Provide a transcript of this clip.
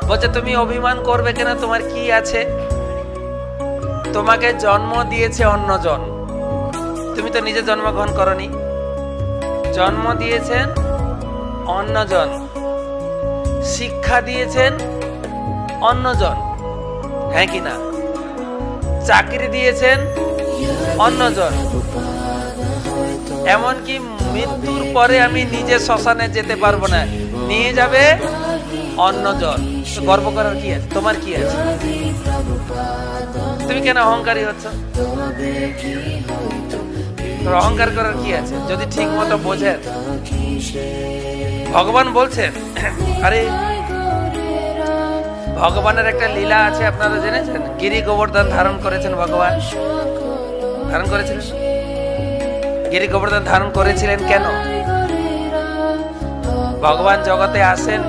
বলছে তুমি অভিমান করবে কেন, তোমার কি আছে? তোমাকে জন্ম দিয়েছে অন্যজন, তুমি তো নিজে জন্মগ্রহণ করনি। জন্ম দিয়েছেন অন্যজন, শিক্ষা দিয়েছেন অন্যজন, হ্যাঁ কি না? চাকরি দিয়েছেন অন্যজন। এমনকি মৃত্যুর পরে আমি নিজে শ্মশানে যেতে পারবো না, নিয়ে যাবে অন্যজন। গর্ব করার কি আছে? তোমার কি আছে? তুমি কেন অহংকারী হচ্ছ? অহংকার করার কি আছে যদি ঠিক মতো বোঝেন? ভগবান বলছেন, আরে ভগবানের একটা লীলা আছে, আপনারা জেনেছেন? গিরি গোবর্ধন ধারণ করেছেন ভগবান, ধারণ করেছিলেন। গিরি গোবর্ধন ধারণ করেছিলেন কেন? ভগবান জগতে আসেন